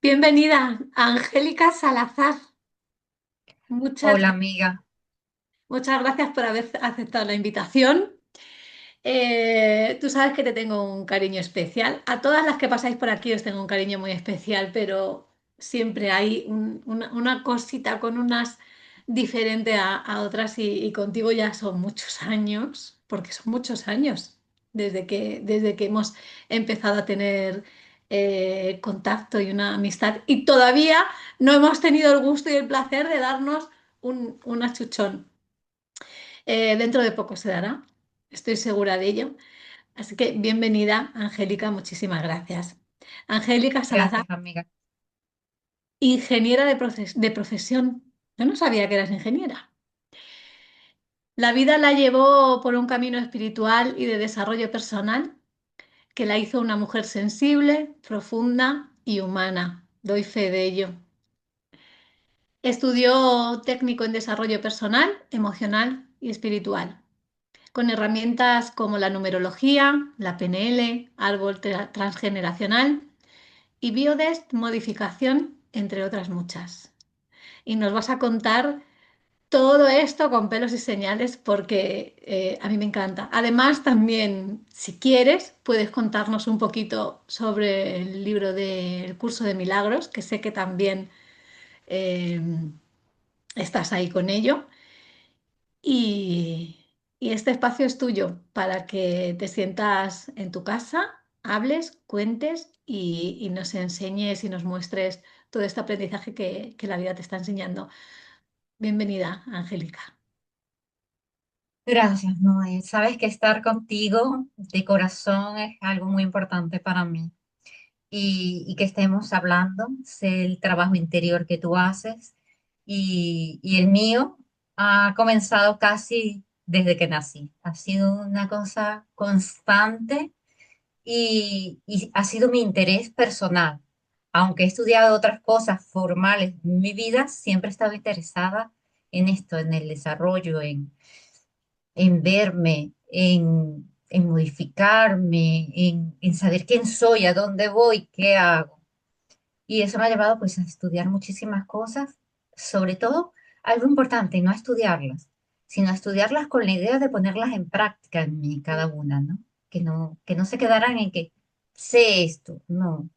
Bienvenida, Angélica Salazar. Muchas, Hola amiga, muchas gracias por haber aceptado la invitación. Tú sabes que te tengo un cariño especial. A todas las que pasáis por aquí os tengo un cariño muy especial, pero siempre hay una cosita con unas diferente a otras y contigo ya son muchos años, porque son muchos años desde que hemos empezado a tener contacto y una amistad y todavía no hemos tenido el gusto y el placer de darnos un achuchón. Dentro de poco se dará, estoy segura de ello. Así que bienvenida, Angélica, muchísimas gracias. Angélica Salazar, gracias amiga. ingeniera de profesión. Yo no sabía que eras ingeniera. La vida la llevó por un camino espiritual y de desarrollo personal que la hizo una mujer sensible, profunda y humana. Doy fe de ello. Estudió técnico en desarrollo personal, emocional y espiritual, con herramientas como la numerología, la PNL, árbol transgeneracional y biodesmodificación, entre otras muchas. Y nos vas a contar todo esto con pelos y señales porque a mí me encanta. Además, también, si quieres, puedes contarnos un poquito sobre el libro del curso de milagros, que sé que también eh, estás ahí con ello. Y, y este espacio es tuyo para que te sientas en tu casa, hables, cuentes y nos enseñes y nos muestres todo este aprendizaje que la vida te está enseñando. Bienvenida, Angélica. Gracias, Noé. Sabes que estar contigo de corazón es algo muy importante para mí y que estemos hablando, sé el trabajo interior que tú haces y el mío ha comenzado casi desde que nací. Ha sido una cosa constante y ha sido mi interés personal. Aunque he estudiado otras cosas formales en mi vida, siempre he estado interesada en esto, en el desarrollo, en verme, en modificarme, en saber quién soy, a dónde voy, qué hago. Y eso me ha llevado pues a estudiar muchísimas cosas, sobre todo algo importante, no a estudiarlas, sino a estudiarlas con la idea de ponerlas en práctica en mí, cada una, ¿no? Que no se quedaran en que sé esto, no.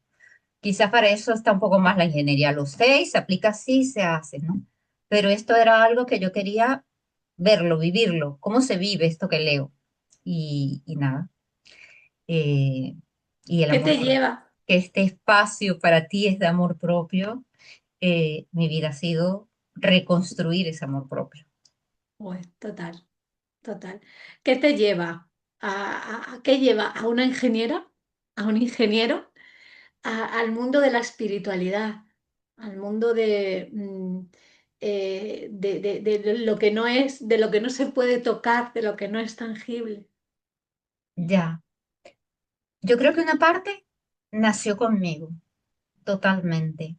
Quizás para eso está un poco más la ingeniería, lo sé y se aplica así, se hace, ¿no? Pero esto era algo que yo quería verlo, vivirlo, cómo se vive esto que leo. Y nada, eh, y el ¿Qué amor te propio. lleva? Que este espacio para ti es de amor propio, mi vida ha sido reconstruir ese amor propio. Pues total, total. ¿Qué te lleva qué lleva a una ingeniera, a un ingeniero, al mundo de la espiritualidad, al mundo de lo que no es, de lo que no se puede tocar, de lo que no es tangible? Ya, yo creo que una parte nació conmigo, totalmente.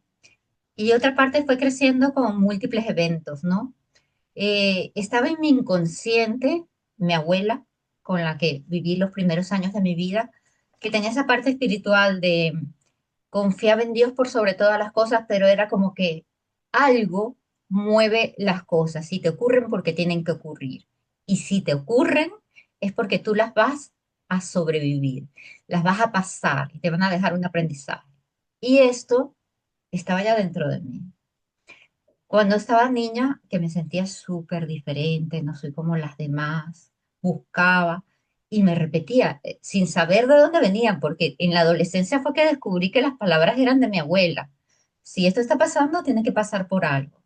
Y otra parte fue creciendo con múltiples eventos, ¿no? Estaba en mi inconsciente, mi abuela, con la que viví los primeros años de mi vida, que tenía esa parte espiritual de confiaba en Dios por sobre todas las cosas, pero era como que algo mueve las cosas. Si te ocurren, porque tienen que ocurrir. Y si te ocurren, es porque tú las vas a sobrevivir, las vas a pasar y te van a dejar un aprendizaje. Y esto estaba ya dentro de mí. Cuando estaba niña, que me sentía súper diferente, no soy como las demás, buscaba y me repetía, sin saber de dónde venían, porque en la adolescencia fue que descubrí que las palabras eran de mi abuela. Si esto está pasando, tiene que pasar por algo.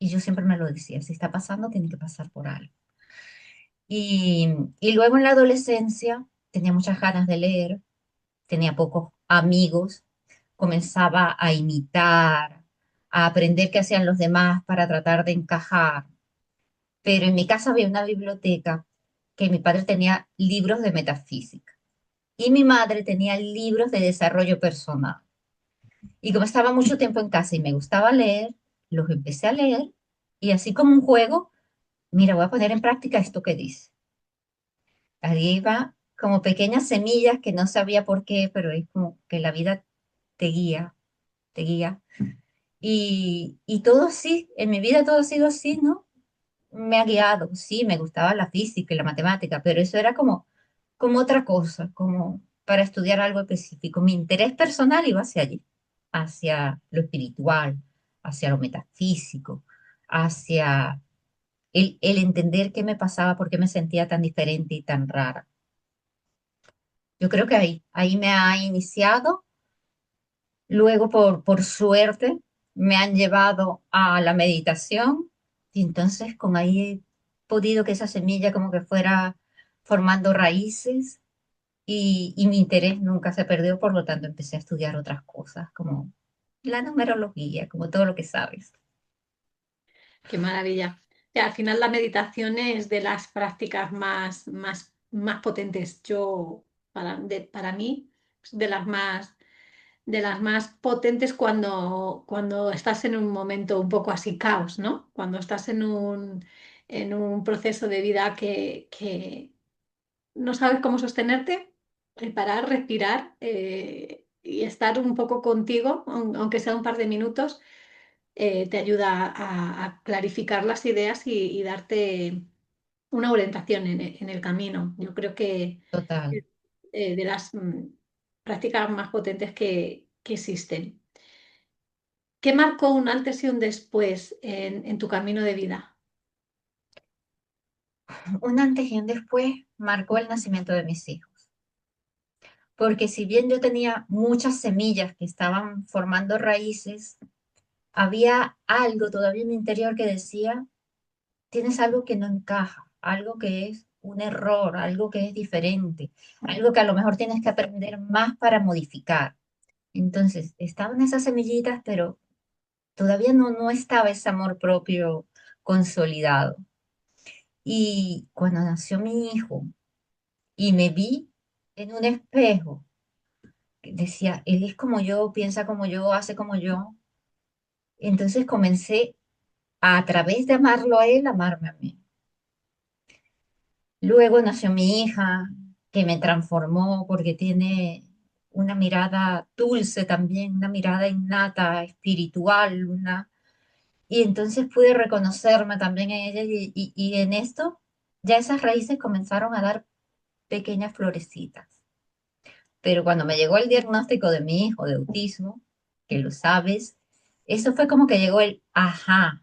Y yo siempre me lo decía, si está pasando, tiene que pasar por algo. Y, y luego en la adolescencia tenía muchas ganas de leer, tenía pocos amigos, comenzaba a imitar, a aprender qué hacían los demás para tratar de encajar. Pero en mi casa había una biblioteca que mi padre tenía libros de metafísica y mi madre tenía libros de desarrollo personal. Y como estaba mucho tiempo en casa y me gustaba leer, los empecé a leer y así como un juego, mira, voy a poner en práctica esto que dice. Ahí iba como pequeñas semillas que no sabía por qué, pero es como que la vida te guía te guía. Y todo sí, en mi vida todo ha sido así, ¿no? Me ha guiado, sí, me gustaba la física y la matemática, pero eso era como otra cosa, como para estudiar algo específico. Mi interés personal iba hacia allí, hacia lo espiritual, hacia lo metafísico, hacia el entender qué me pasaba, por qué me sentía tan diferente y tan rara. Yo creo que ahí me ha iniciado. Luego, por suerte, me han llevado a la meditación y entonces con ahí he podido que esa semilla como que fuera formando raíces y mi interés nunca se perdió, por lo tanto empecé a estudiar otras cosas como la numerología, como todo lo que sabes. Qué maravilla. Al final la meditación es de las prácticas más potentes. Para mí, es de las más potentes cuando estás en un momento un poco así caos, ¿no? Cuando estás en un proceso de vida que no sabes cómo sostenerte, el parar, respirar y estar un poco contigo, aunque sea un par de minutos, te ayuda a clarificar las ideas y darte una orientación en el camino. Yo creo que Total. de las prácticas más potentes que existen. ¿Qué marcó un antes y un después en tu camino de vida? Un antes y un después marcó el nacimiento de mis hijos, porque si bien yo tenía muchas semillas que estaban formando raíces, había algo todavía en mi interior que decía, tienes algo que no encaja, algo que es un error, algo que es diferente, algo que a lo mejor tienes que aprender más para modificar. Entonces, estaban esas semillitas, pero todavía no estaba ese amor propio consolidado. Y cuando nació mi hijo y me vi en un espejo, que decía, él es como yo, piensa como yo, hace como yo. Entonces comencé a través de amarlo a él, amarme a mí. Luego nació mi hija, que me transformó porque tiene una mirada dulce también, una mirada innata, espiritual, y entonces pude reconocerme también en ella y en esto ya esas raíces comenzaron a dar pequeñas florecitas. Pero cuando me llegó el diagnóstico de mi hijo de autismo, que lo sabes, eso fue como que llegó el ajá,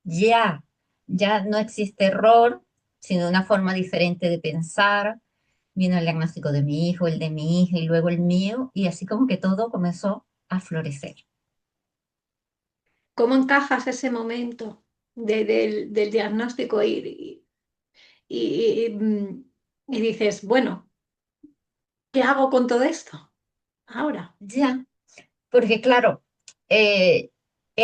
ya, ya no existe error, sino una forma diferente de pensar. Vino el diagnóstico de mi hijo, el de mi hija y luego el mío, y así como que todo comenzó a florecer. ¿Cómo encajas ese momento del diagnóstico y dices, bueno, ¿qué hago con todo esto ahora? Ya, porque claro, el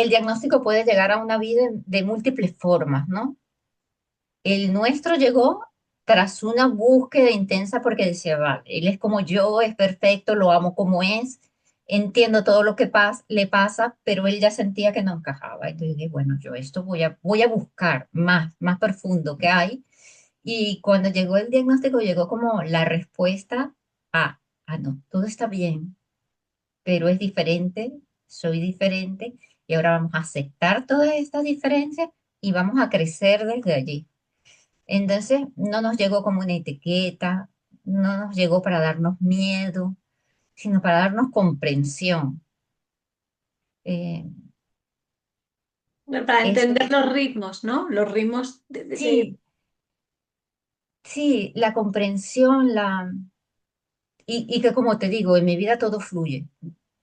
diagnóstico puede llegar a una vida de múltiples formas, ¿no? El nuestro llegó tras una búsqueda intensa porque decía, vale, él es como yo, es perfecto, lo amo como es, entiendo todo lo que le pasa, pero él ya sentía que no encajaba. Entonces dije, bueno, yo esto voy a buscar más profundo que hay. Y cuando llegó el diagnóstico, llegó como la respuesta a, no, todo está bien, pero es diferente, soy diferente, y ahora vamos a aceptar todas estas diferencias y vamos a crecer desde allí. Entonces, no nos llegó como una etiqueta, no nos llegó para darnos miedo, sino para darnos comprensión. Eh, Para eso, entender los ritmos, ¿no? Los ritmos sí, sí, la comprensión, y que como te digo, en mi vida todo fluye,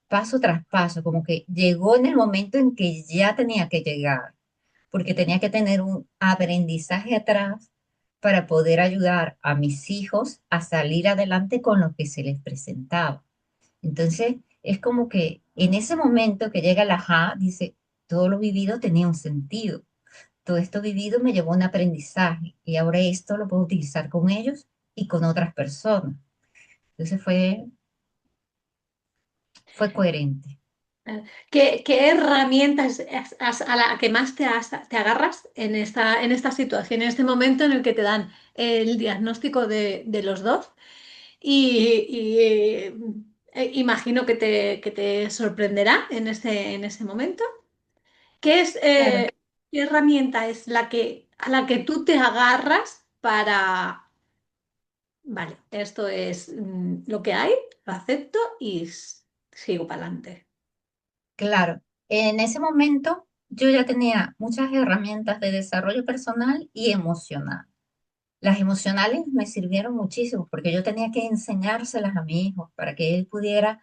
paso tras paso, como que llegó en el momento en que ya tenía que llegar, porque tenía que tener un aprendizaje atrás para poder ayudar a mis hijos a salir adelante con lo que se les presentaba. Entonces, es como que en ese momento que llega el ajá, dice, todo lo vivido tenía un sentido. Todo esto vivido me llevó a un aprendizaje y ahora esto lo puedo utilizar con ellos y con otras personas. Entonces fue coherente. ¿Qué herramientas a la que más te agarras en esta situación, en este momento en el que te dan el diagnóstico de los dos? Y imagino que te sorprenderá en ese momento. ¿Qué es, Claro, qué herramienta es la a la que tú te agarras para, vale, esto es lo que hay, lo acepto y sigo para adelante? claro. En ese momento yo ya tenía muchas herramientas de desarrollo personal y emocional. Las emocionales me sirvieron muchísimo porque yo tenía que enseñárselas a mi hijo para que él pudiera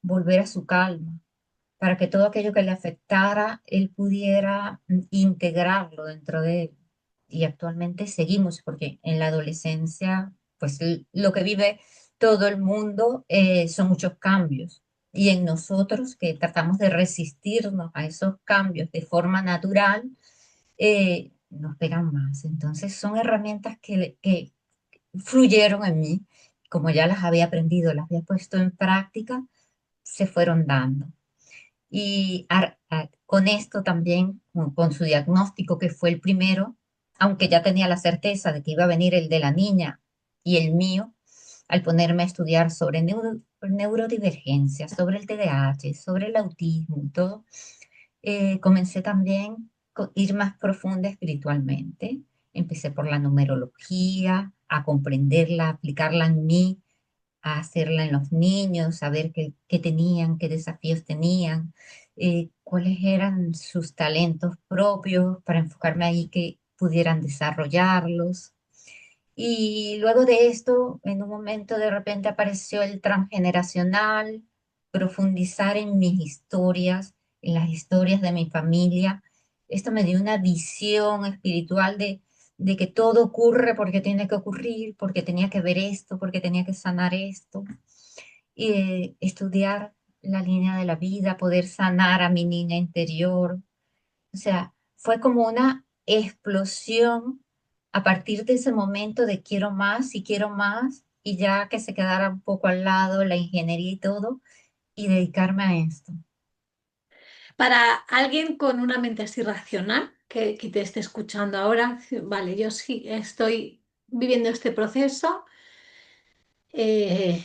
volver a su calma, para que todo aquello que le afectara, él pudiera integrarlo dentro de él. Y actualmente seguimos, porque en la adolescencia, pues lo que vive todo el mundo son muchos cambios. Y en nosotros que tratamos de resistirnos a esos cambios de forma natural, nos pegan más. Entonces son herramientas que fluyeron en mí, como ya las había aprendido, las había puesto en práctica, se fueron dando. Y con esto también, con su diagnóstico, que fue el primero, aunque ya tenía la certeza de que iba a venir el de la niña y el mío, al ponerme a estudiar sobre neurodivergencia, sobre el TDAH, sobre el autismo y todo, comencé también a ir más profunda espiritualmente. Empecé por la numerología, a comprenderla, a aplicarla en mí, a hacerla en los niños, a ver qué tenían, qué desafíos tenían, cuáles eran sus talentos propios para enfocarme ahí que pudieran desarrollarlos. Y luego de esto, en un momento de repente apareció el transgeneracional, profundizar en mis historias, en las historias de mi familia. Esto me dio una visión espiritual de que todo ocurre porque tiene que ocurrir, porque tenía que ver esto, porque tenía que sanar esto. Y estudiar la línea de la vida, poder sanar a mi niña interior, o sea, fue como una explosión a partir de ese momento de quiero más, y ya que se quedara un poco al lado la ingeniería y todo, y dedicarme a esto. Para alguien con una mente así racional, que te esté escuchando ahora, vale, yo sí estoy viviendo este proceso, eh,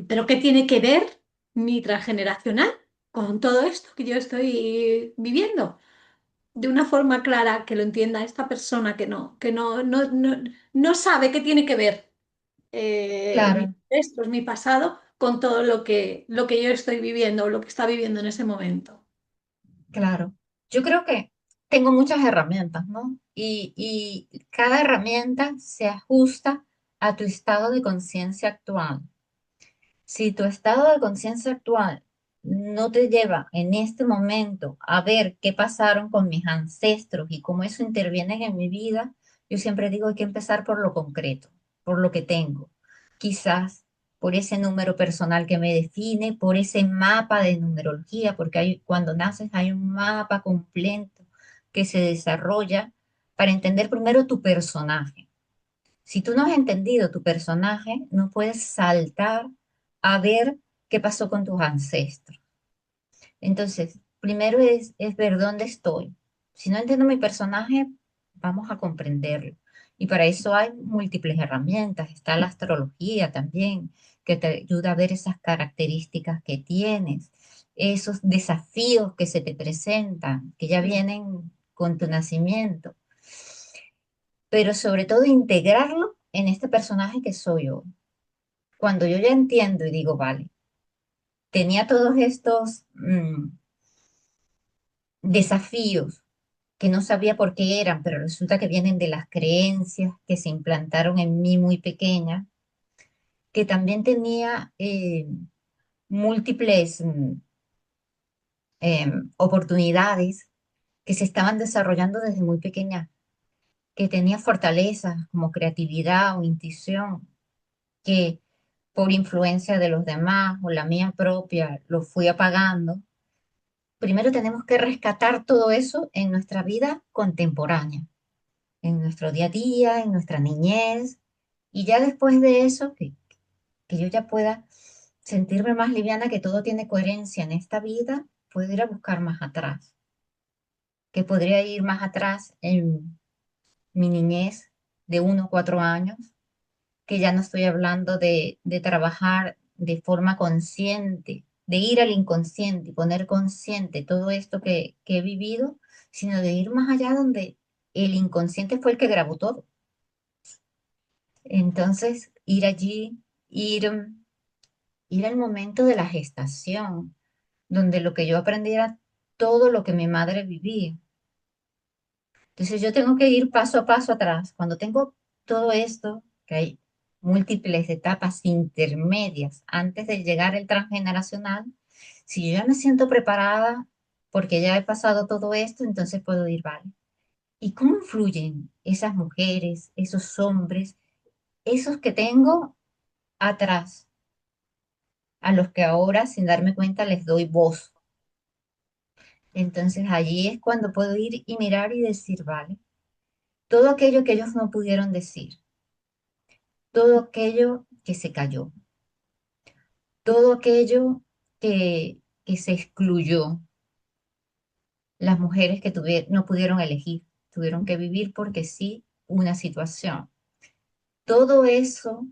pero ¿qué tiene que ver mi transgeneracional con todo esto que yo estoy viviendo? De una forma clara que lo entienda esta persona no sabe qué tiene que ver mi Claro, esto mi pasado con todo lo que yo estoy viviendo o lo que está viviendo en ese momento. claro. Yo creo que tengo muchas herramientas, ¿no? Y cada herramienta se ajusta a tu estado de conciencia actual. Si tu estado de conciencia actual no te lleva en este momento a ver qué pasaron con mis ancestros y cómo eso interviene en mi vida, yo siempre digo hay que empezar por lo concreto, por lo que tengo. Quizás por ese número personal que me define, por ese mapa de numerología, porque cuando naces hay un mapa completo que se desarrolla para entender primero tu personaje. Si tú no has entendido tu personaje, no puedes saltar a ver qué pasó con tus ancestros. Entonces, primero es ver dónde estoy. Si no entiendo mi personaje, vamos a comprenderlo. Y para eso hay múltiples herramientas. Está la astrología también, que te ayuda a ver esas características que tienes, esos desafíos que se te presentan, que ya Sí. vienen con tu nacimiento, pero sobre todo integrarlo en este personaje que soy yo. Cuando yo ya entiendo y digo, vale, tenía todos estos desafíos que no sabía por qué eran, pero resulta que vienen de las creencias que se implantaron en mí muy pequeña, que también tenía múltiples oportunidades que se estaban desarrollando desde muy pequeña, que tenía fortalezas como creatividad o intuición, que por influencia de los demás o la mía propia lo fui apagando. Primero tenemos que rescatar todo eso en nuestra vida contemporánea, en nuestro día a día, en nuestra niñez, y ya después de eso, que yo ya pueda sentirme más liviana, que todo tiene coherencia en esta vida, puedo ir a buscar más atrás, que podría ir más atrás en mi niñez de 1 o 4 años, que ya no estoy hablando de trabajar de forma consciente, de ir al inconsciente y poner consciente todo esto que he vivido, sino de ir más allá donde el inconsciente fue el que grabó todo. Entonces, ir allí, ir, ir al momento de la gestación, donde lo que yo aprendí era todo lo que mi madre vivía. Entonces yo tengo que ir paso a paso atrás. Cuando tengo todo esto, que hay múltiples etapas intermedias antes de llegar al transgeneracional, si yo ya me siento preparada porque ya he pasado todo esto, entonces puedo ir, vale. ¿Y cómo influyen esas mujeres, esos hombres, esos que tengo atrás, a los que ahora sin darme cuenta les doy voz? Entonces allí es cuando puedo ir y mirar y decir, vale, todo aquello que ellos no pudieron decir, todo aquello que se cayó, todo aquello que se excluyó, las mujeres que no pudieron elegir, tuvieron que vivir porque sí una situación. Todo eso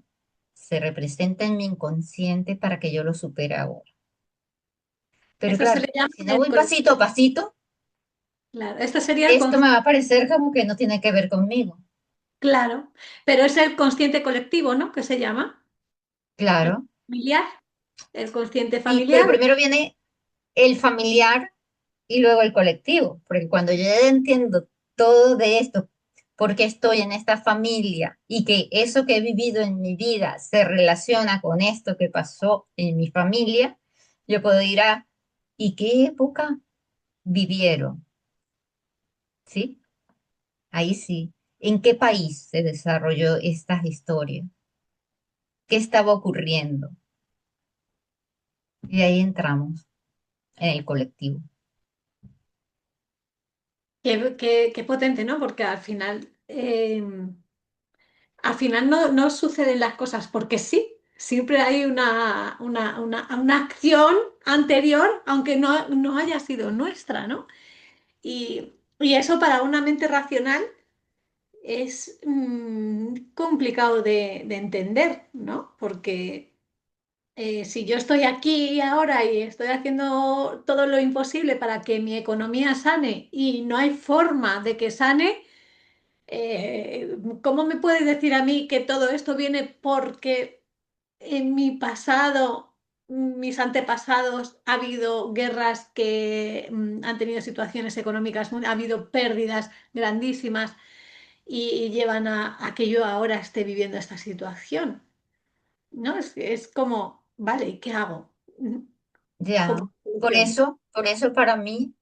se representa en mi inconsciente para que yo lo supere ahora. Pero Eso se claro, le llama si no el voy pasito a pasito, claro, esto sería el esto me va a parecer como que no tiene que ver conmigo. claro, pero es el consciente colectivo, ¿no? Que se llama el Claro, familiar, el consciente sí, pero familiar. primero viene el familiar y luego el colectivo, porque cuando yo ya entiendo todo de esto, porque estoy en esta familia y que eso que he vivido en mi vida se relaciona con esto que pasó en mi familia, yo puedo ir a, ¿y qué época vivieron? ¿Sí? Ahí sí. ¿En qué país se desarrolló estas historias? ¿Qué estaba ocurriendo? Y ahí entramos en el colectivo. Qué potente, ¿no? Porque al final no suceden las cosas porque sí. Siempre hay una acción anterior, aunque no haya sido nuestra, ¿no? Y eso para una mente racional es complicado de entender, ¿no? Porque si yo estoy aquí y ahora y estoy haciendo todo lo imposible para que mi economía sane y no hay forma de que sane, ¿cómo me puedes decir a mí que todo esto viene porque en mi pasado, mis antepasados, ha habido guerras que han tenido situaciones económicas, ha habido pérdidas grandísimas y llevan a que yo ahora esté viviendo esta situación? ¿No? Es como, vale, ¿y qué hago? Ya, ¿Cómo soluciono? por eso para mí,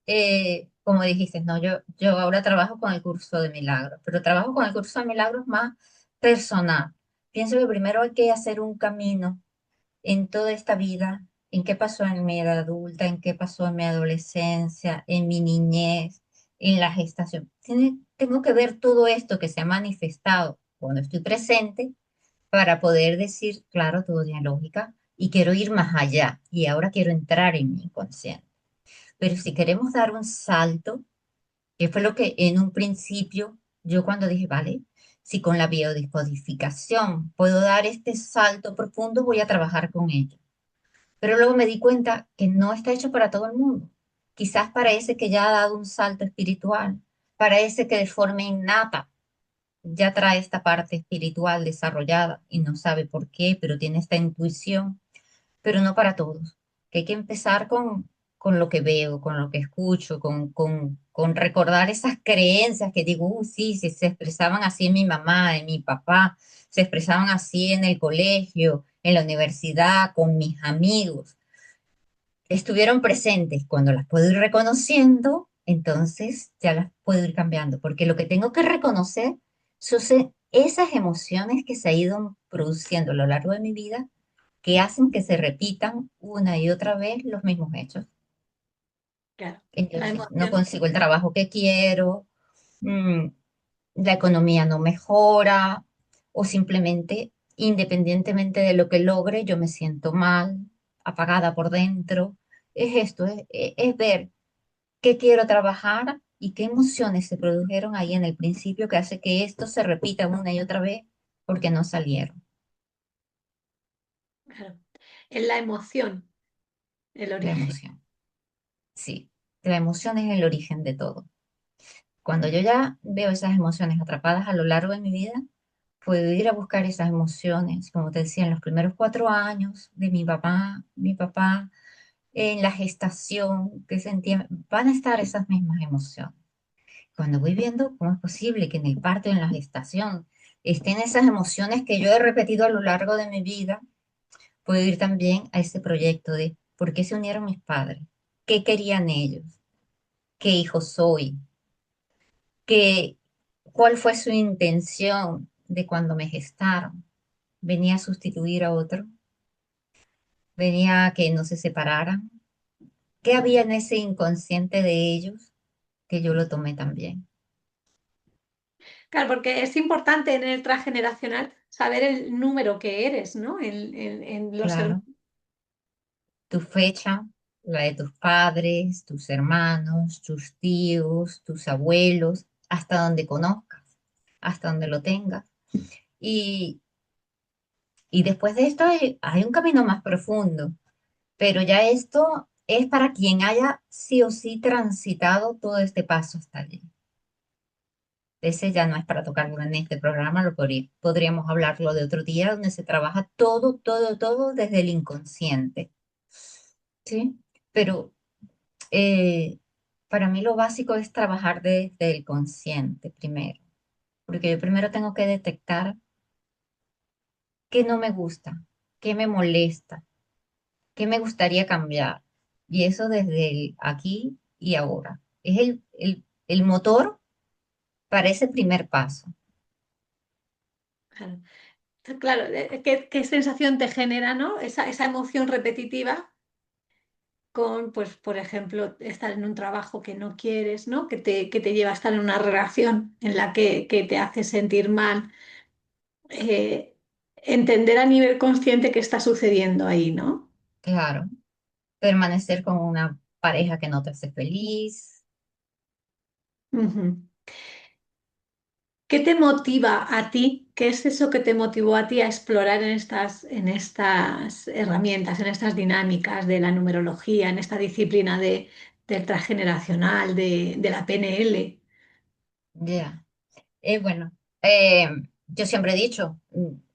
como dijiste, no, yo ahora trabajo con el curso de milagros, pero trabajo con el curso de milagros más personal. Pienso que primero hay que hacer un camino en toda esta vida, en qué pasó en mi edad adulta, en qué pasó en mi adolescencia, en mi niñez, en la gestación. Tengo que ver todo esto que se ha manifestado cuando estoy presente para poder decir, claro, todo tiene lógica y quiero ir más allá y ahora quiero entrar en mi inconsciente. Pero si queremos dar un salto, que fue lo que en un principio yo cuando dije, vale, si con la biodescodificación puedo dar este salto profundo, voy a trabajar con ello. Pero luego me di cuenta que no está hecho para todo el mundo. Quizás para ese que ya ha dado un salto espiritual, para ese que de forma innata ya trae esta parte espiritual desarrollada y no sabe por qué, pero tiene esta intuición, pero no para todos. Que hay que empezar con lo que veo, con lo que escucho, con recordar esas creencias que digo, sí, se expresaban así en mi mamá, en mi papá, se expresaban así en el colegio, en la universidad, con mis amigos. Estuvieron presentes. Cuando las puedo ir reconociendo, entonces ya las puedo ir cambiando, porque lo que tengo que reconocer son esas emociones que se han ido produciendo a lo largo de mi vida que hacen que se repitan una y otra vez los mismos hechos. Claro, la Entonces, no emoción. consigo el trabajo que quiero, mm, la economía no mejora, o simplemente, independientemente de lo que logre, yo me siento mal, apagada por dentro. Es esto, es ver qué quiero trabajar y qué emociones se produjeron ahí en el principio que hace que esto se repita una y otra vez porque no salieron. Claro. en la emoción, el La origen. emoción. Sí, la emoción es el origen de todo. Cuando yo ya veo esas emociones atrapadas a lo largo de mi vida, puedo ir a buscar esas emociones, como te decía, en los primeros 4 años de mi papá, en la gestación que sentía, van a estar esas mismas emociones. Cuando voy viendo cómo es posible que en el parto, en la gestación, estén esas emociones que yo he repetido a lo largo de mi vida, puedo ir también a ese proyecto de por qué se unieron mis padres, qué querían ellos, qué hijo soy, qué, cuál fue su intención de cuando me gestaron. ¿Venía a sustituir a otro? ¿Venía a que no se separaran? ¿Qué había en ese inconsciente de ellos que yo lo tomé también? Claro, porque es importante en el transgeneracional saber el número que eres, ¿no? En los Claro, tu fecha, la de tus padres, tus hermanos, tus tíos, tus abuelos, hasta donde conozcas, hasta donde lo tengas. Y, y después de esto hay un camino más profundo, pero ya esto es para quien haya sí o sí transitado todo este paso hasta allí. Ese ya no es para tocarlo en este programa, podríamos hablarlo de otro día, donde se trabaja todo, todo, todo desde el inconsciente, ¿sí? Pero eh, para mí lo básico es trabajar desde el consciente primero, porque yo primero tengo que detectar qué no me gusta, qué me molesta, qué me gustaría cambiar. Y eso desde el aquí y ahora. Es el motor para ese primer paso. Claro, claro, ¿qué sensación te genera, ¿no? Esa emoción repetitiva con, pues, por ejemplo, estar en un trabajo que no quieres, ¿no? Que te lleva a estar en una relación en la que te hace sentir mal. Eh, entender a nivel consciente qué está sucediendo ahí, ¿no? Claro, permanecer con una pareja que no te hace feliz. Ujú. ¿Qué te motiva a ti? ¿Qué es eso que te motivó a ti a explorar en estas herramientas, en estas dinámicas de la numerología, en esta disciplina del transgeneracional, de la PNL? Ya. Bueno, eh, yo siempre he dicho,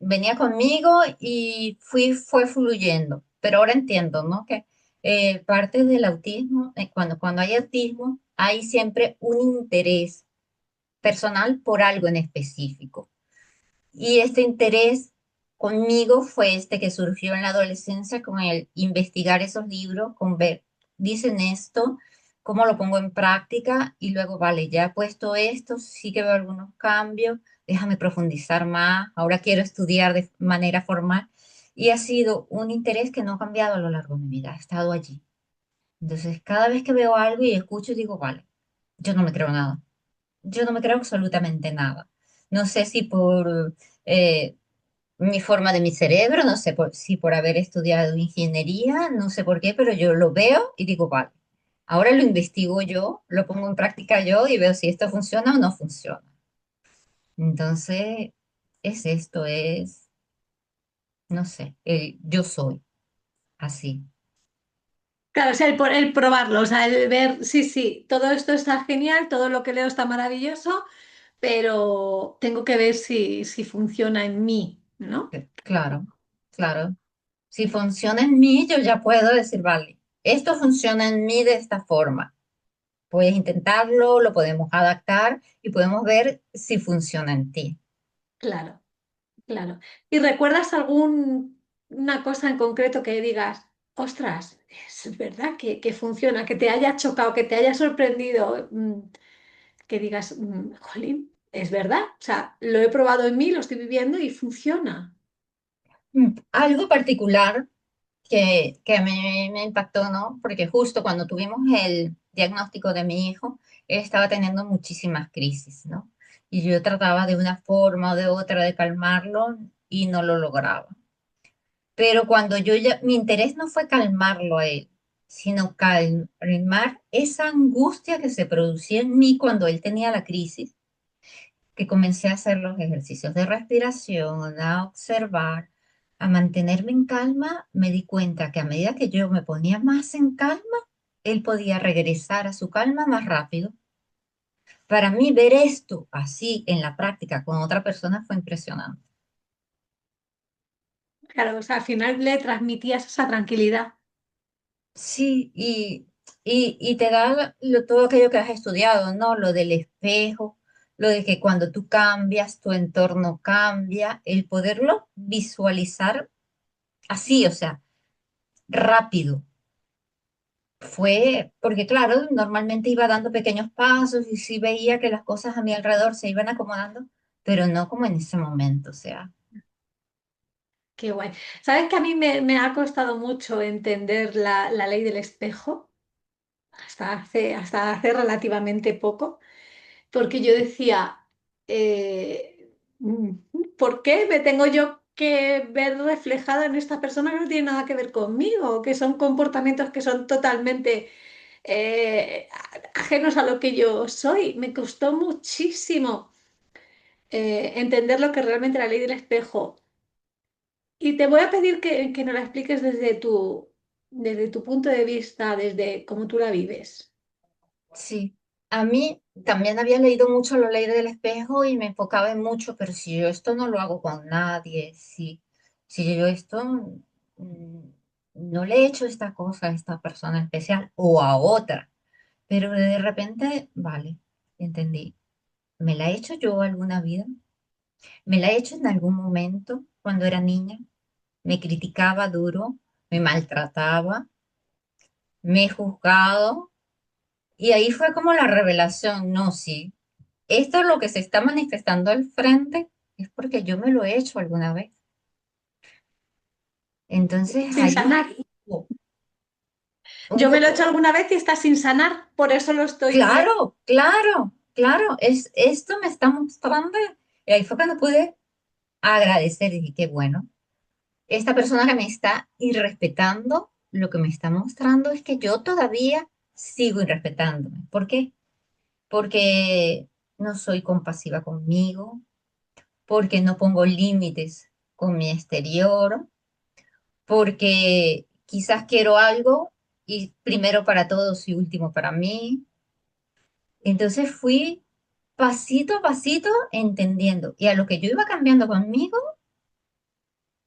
venía conmigo y fue fluyendo, pero ahora entiendo, ¿no? Que parte del autismo, cuando hay autismo, hay siempre un interés personal por algo en específico. Y este interés conmigo fue este que surgió en la adolescencia con el investigar esos libros, con ver, dicen esto, cómo lo pongo en práctica y luego, vale, ya he puesto esto, sí que veo algunos cambios, déjame profundizar más, ahora quiero estudiar de manera formal. Y ha sido un interés que no ha cambiado a lo largo de mi vida, ha estado allí. Entonces, cada vez que veo algo y escucho, digo, vale, yo no me creo nada. Yo no me creo absolutamente nada. No sé si por eh, mi forma de mi cerebro, no sé si por haber estudiado ingeniería, no sé por qué, pero yo lo veo y digo, vale, ahora lo investigo yo, lo pongo en práctica yo y veo si esto funciona o no funciona. Entonces, no sé, yo soy así. Claro, o sea, el probarlo, o sea, el ver, sí, sí, todo esto está genial, todo lo que leo está maravilloso, pero tengo que ver si funciona en mí, ¿no? Claro, claro. Si funciona en mí, yo ya puedo decir, vale, esto funciona en mí de esta forma. Puedes intentarlo, lo podemos adaptar y podemos ver si funciona en ti. Claro, claro. ¿Y recuerdas alguna cosa en concreto que digas, ostras, es verdad que funciona, que te haya chocado, que te haya sorprendido, que digas, jolín, es verdad? O sea, lo he probado en mí, lo estoy viviendo y funciona. Algo particular que a mí me impactó, ¿no? Porque justo cuando tuvimos el diagnóstico de mi hijo, él estaba teniendo muchísimas crisis, ¿no? Y yo trataba de una forma o de otra de calmarlo y no lo lograba. Pero cuando mi interés no fue calmarlo a él, sino calmar esa angustia que se producía en mí cuando él tenía la crisis, que comencé a hacer los ejercicios de respiración, a observar. a mantenerme en calma, me di cuenta que a medida que yo me ponía más en calma, él podía regresar a su calma más rápido. Para mí ver esto así en la práctica con otra persona fue impresionante. Claro, o sea, al final le transmitías esa tranquilidad. Sí, y te da todo aquello que has estudiado, ¿no? Lo del espejo, lo de que cuando tú cambias, tu entorno cambia, el poderlo visualizar así, o sea, rápido. Fue, porque claro, normalmente iba dando pequeños pasos y sí veía que las cosas a mi alrededor se iban acomodando, pero no como en ese momento, o sea, Qué guay. ¿Sabes que a mí me ha costado mucho entender la ley del espejo? Hasta hace relativamente poco, porque yo decía, mm, ¿por qué me tengo yo que ver reflejada en esta persona que no tiene nada que ver conmigo? Que son comportamientos que son totalmente ajenos a lo que yo soy. Me costó muchísimo entender lo que realmente la ley del espejo. Y te voy a pedir que nos la expliques desde tu punto de vista, desde cómo tú la vives. sí. A mí también había leído mucho la ley del espejo y me enfocaba en mucho, pero si yo esto no lo hago con nadie, si yo esto no le he hecho esta cosa a esta persona especial o a otra, pero de repente, vale, entendí. ¿Me la he hecho yo alguna vida? ¿Me la he hecho en algún momento cuando era niña? Me criticaba duro, me maltrataba, me he juzgado y ahí fue como la revelación, no, sí, esto es lo que se está manifestando al frente, es porque yo me lo he hecho alguna vez. Entonces Sin ahí sanar. hubo, Yo me hubo- lo he hecho alguna vez y está sin sanar, por eso lo estoy viendo. claro, claro, claro, esto me está mostrando y ahí fue cuando pude agradecer, dije, qué bueno, esta persona que me está irrespetando, lo que me está mostrando es que yo todavía sigo irrespetándome. ¿Por qué? Porque no soy compasiva conmigo, porque no pongo límites con mi exterior, porque quizás quiero algo y primero para todos y último para mí. Entonces fui pasito a pasito entendiendo y a lo que yo iba cambiando conmigo,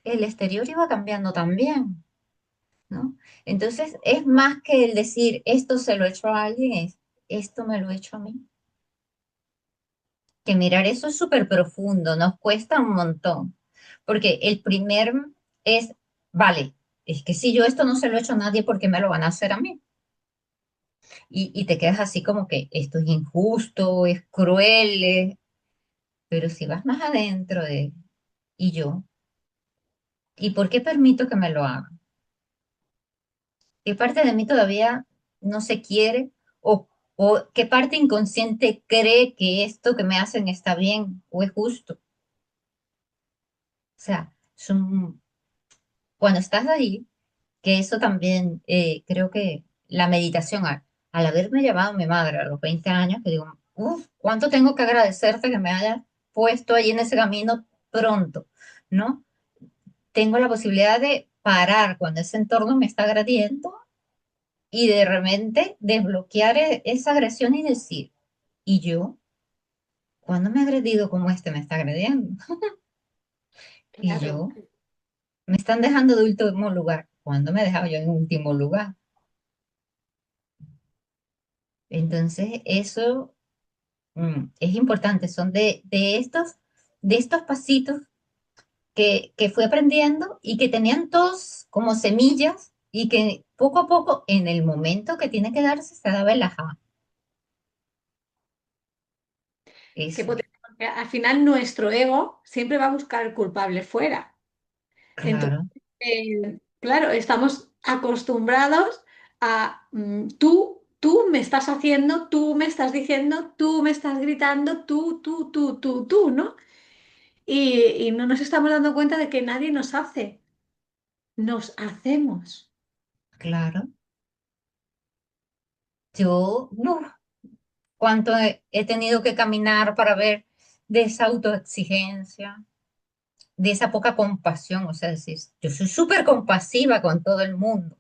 el exterior iba cambiando también, ¿no? Entonces es más que el decir esto se lo he hecho a alguien, es esto me lo he hecho a mí. Que mirar eso es súper profundo, nos cuesta un montón, porque el primer es, vale, es que si yo esto no se lo he hecho a nadie, ¿por qué me lo van a hacer a mí? Y te quedas así como que esto es injusto, es cruel, pero si vas más adentro de, ¿y yo? ¿Y por qué permito que me lo hagan? ¿Qué parte de mí todavía no se quiere? ¿O qué parte inconsciente cree que esto que me hacen está bien o es justo? O sea, cuando estás ahí, que eso también, creo que la meditación, al haberme llevado mi madre a los 20 años, que digo, uff, ¿cuánto tengo que agradecerte que me hayas puesto ahí en ese camino pronto, ¿no? Tengo la posibilidad de parar cuando ese entorno me está agrediendo y de repente desbloquear esa agresión y decir, ¿y yo? ¿Cuándo me he agredido como este me está agrediendo? ¿Y Claro. yo? Me están dejando de último lugar. ¿Cuándo me he dejado yo en último lugar? Entonces, eso es importante, son de estos pasitos que fui aprendiendo y que tenían todos como semillas y que poco a poco, en el momento que tiene que darse, se daba el ajá. Qué Eso, potente, porque al final nuestro ego siempre va a buscar el culpable fuera. Entonces, claro, claro, estamos acostumbrados a tú me estás haciendo, tú me estás diciendo, tú me estás gritando, tú, ¿no? Y no nos estamos dando cuenta de que nadie nos hace, nos hacemos. claro. Yo, uf, cuánto he tenido que caminar para ver de esa autoexigencia, de esa poca compasión, o sea, decir, yo soy súper compasiva con todo el mundo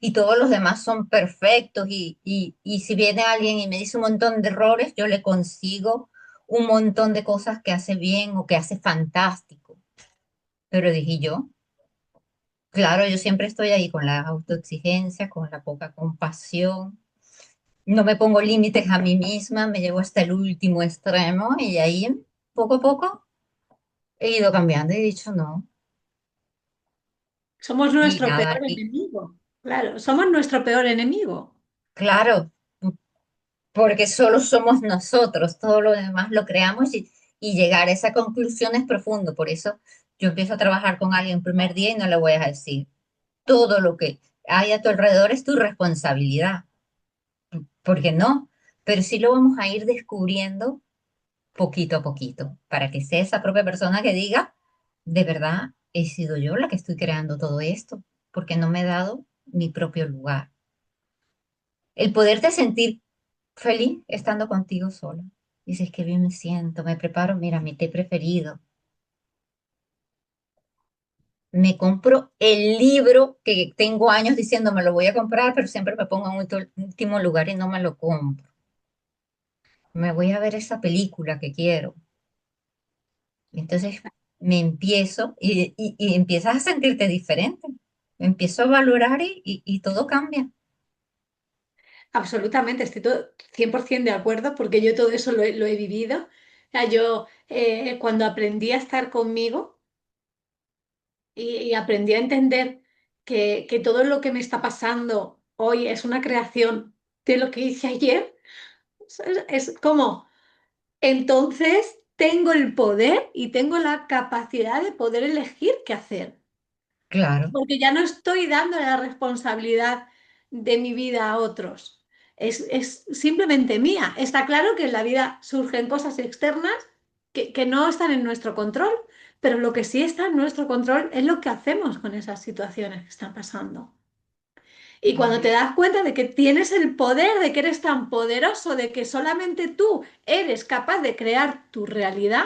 y todos los demás son perfectos y si viene alguien y me dice un montón de errores, yo le consigo un montón de cosas que hace bien o que hace fantástico. Pero dije yo, claro, yo siempre estoy ahí con la autoexigencia, con la poca compasión. No me pongo límites a mí misma, me llevo hasta el último extremo y ahí poco a poco he ido cambiando y he dicho no. Somos Y nuestro nada, peor y enemigo. Claro, somos nuestro peor enemigo. claro, porque solo somos nosotros, todo lo demás lo creamos y llegar a esa conclusión es profundo. Por eso yo empiezo a trabajar con alguien el primer día y no le voy a decir todo lo que hay a tu alrededor es tu responsabilidad, porque no, pero sí lo vamos a ir descubriendo poquito a poquito, para que sea esa propia persona que diga, de verdad, he sido yo la que estoy creando todo esto, porque no me he dado mi propio lugar. El poderte sentir feliz estando contigo sola. Dices que bien me siento, me preparo, mira, mi té preferido. Me compro el libro que tengo años diciendo me lo voy a comprar, pero siempre me pongo en último lugar y no me lo compro. Me voy a ver esa película que quiero. Entonces me empiezo y empiezas a sentirte diferente. Me empiezo a valorar y todo cambia. Absolutamente, estoy todo 100% de acuerdo porque yo todo eso lo he vivido. O sea, yo cuando aprendí a estar conmigo y aprendí a entender que todo lo que me está pasando hoy es una creación de lo que hice ayer, es como, entonces tengo el poder y tengo la capacidad de poder elegir qué hacer. Claro, Porque ya no estoy dando la responsabilidad de mi vida a otros. Es simplemente mía. Está claro que en la vida surgen cosas externas que no están en nuestro control, pero lo que sí está en nuestro control es lo que hacemos con esas situaciones que están pasando. Y cuando te das cuenta de que tienes el poder, de que eres tan poderoso, de que solamente tú eres capaz de crear tu realidad,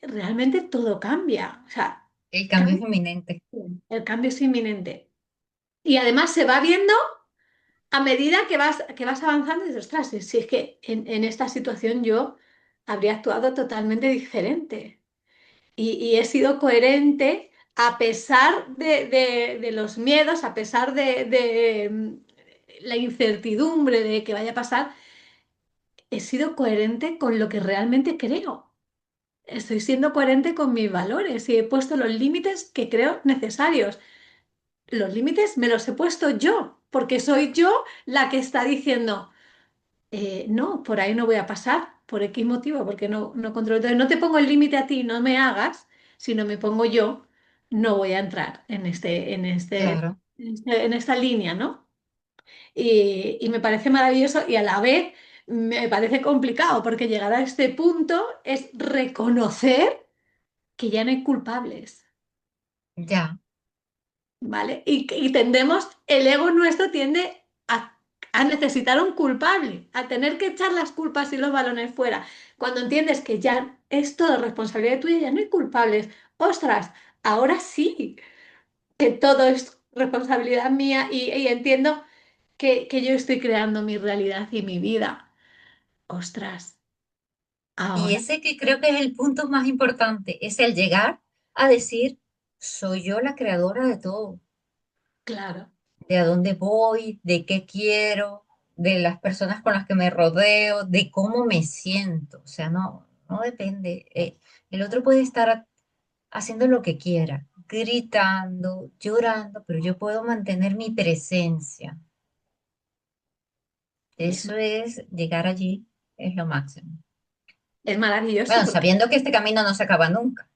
realmente todo cambia. O sea, el cambio es cambia. inminente. El cambio es inminente. Y además se va viendo a medida que vas avanzando y dices, ostras, si es que en esta situación yo habría actuado totalmente diferente. Y he sido coherente a pesar de los miedos, a pesar de la incertidumbre de que vaya a pasar, he sido coherente con lo que realmente creo. Estoy siendo coherente con mis valores y he puesto los límites que creo necesarios. Los límites me los he puesto yo, porque soy yo la que está diciendo, no, por ahí no voy a pasar, por X motivo, porque no controlo. Entonces, no te pongo el límite a ti, no me hagas, sino me pongo yo, no voy a entrar Claro. en esta línea, ¿no? Y me parece maravilloso y a la vez me parece complicado, porque llegar a este punto es reconocer que ya no hay culpables. Ya. ¿Vale? Y tendemos, el ego nuestro tiende a necesitar un culpable, a tener que echar las culpas y los balones fuera. Cuando entiendes que ya es todo responsabilidad tuya, ya no hay culpables. Ostras, ahora sí, que todo es responsabilidad mía y entiendo que yo estoy creando mi realidad y mi vida. Ostras, Y ahora, ese que creo que es el punto más importante, es el llegar a decir, soy yo la creadora de todo, claro, de a dónde voy, de qué quiero, de las personas con las que me rodeo, de cómo me siento. O sea, no depende. El otro puede estar haciendo lo que quiera, gritando, llorando, pero yo puedo mantener mi presencia. es, Eso es llegar allí, es lo máximo. es maravilloso Bueno, porque sabiendo que este camino no se acaba nunca.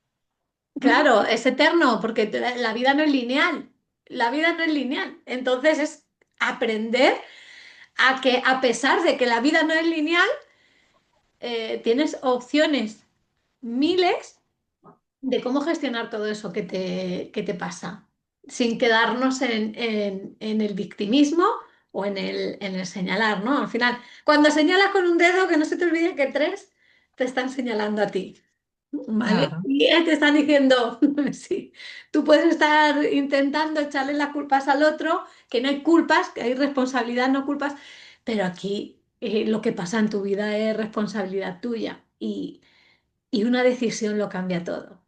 claro, es eterno porque la vida no es lineal. La vida no es lineal. Entonces es aprender a que a pesar de que la vida no es lineal, tienes opciones miles de cómo gestionar todo eso que te pasa, sin quedarnos en el victimismo o en el señalar, ¿no? Al final, cuando señalas con un dedo, que no se te olvide que tres te están señalando a ti. ¿vale? claro, Y te están diciendo, sí, tú puedes estar intentando echarle las culpas al otro, que no hay culpas, que hay responsabilidad, no culpas, pero aquí lo que pasa en tu vida es responsabilidad tuya y una decisión lo cambia todo.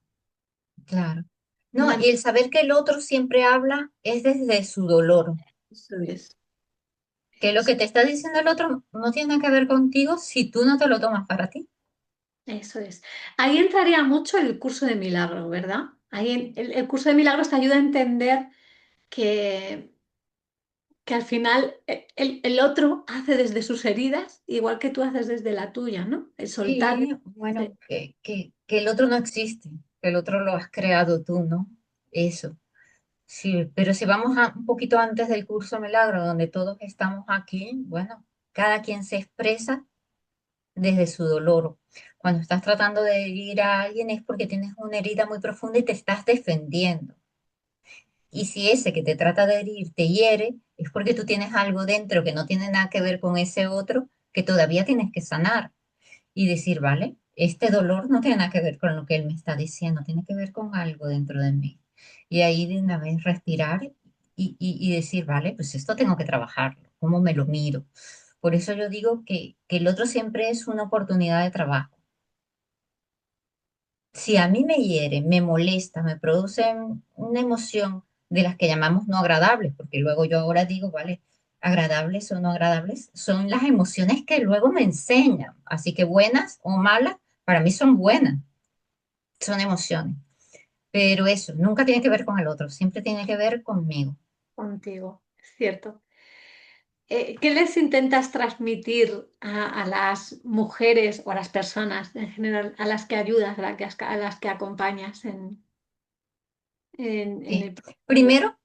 claro. No, Una- y el saber que el otro siempre habla es desde su dolor, Eso es. que lo que te está diciendo el otro no tiene que ver contigo si tú no te lo tomas para ti. Eso es. Ahí entraría mucho el curso de milagros, ¿verdad? Ahí el curso de milagros te ayuda a entender que, que al final el otro hace desde sus heridas, igual que tú haces desde la tuya, ¿no? El soltar. Sí, bueno, que el otro no existe, que el otro lo has creado tú, ¿no? Eso. Sí, pero si vamos un poquito antes del curso Milagro, donde todos estamos aquí, bueno, cada quien se expresa desde su dolor. Cuando estás tratando de herir a alguien es porque tienes una herida muy profunda y te estás defendiendo. Y si ese que te trata de herir te hiere, es porque tú tienes algo dentro que no tiene nada que ver con ese otro que todavía tienes que sanar y decir, vale, este dolor no tiene nada que ver con lo que él me está diciendo, tiene que ver con algo dentro de mí. Y ahí de una vez respirar y decir, vale, pues esto tengo que trabajarlo, ¿cómo me lo miro? Por eso yo digo que el otro siempre es una oportunidad de trabajo. Si a mí me hiere, me molesta, me produce una emoción de las que llamamos no agradables, porque luego yo ahora digo, vale, agradables o no agradables, son las emociones que luego me enseñan. Así que buenas o malas, para mí son buenas, son emociones. Pero eso nunca tiene que ver con el otro, siempre tiene que ver conmigo. Contigo, es cierto. ¿Qué les intentas transmitir a las mujeres o a las personas en general, a las que ayudas, a las que acompañas en ¿Sí? el proceso? Primero,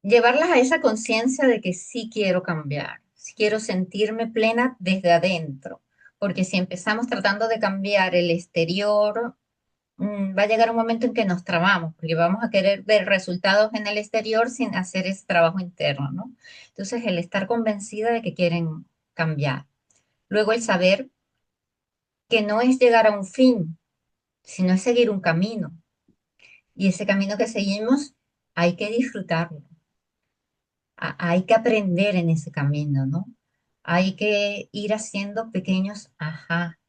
llevarlas a esa conciencia de que sí quiero cambiar, sí quiero sentirme plena desde adentro, porque si empezamos tratando de cambiar el exterior, va a llegar un momento en que nos trabamos, porque vamos a querer ver resultados en el exterior sin hacer ese trabajo interno, ¿no? Entonces, el estar convencida de que quieren cambiar. Luego, el saber que no es llegar a un fin, sino es seguir un camino. Y ese camino que seguimos hay que disfrutarlo, hay que aprender en ese camino, ¿no? Hay que ir haciendo pequeños ajá,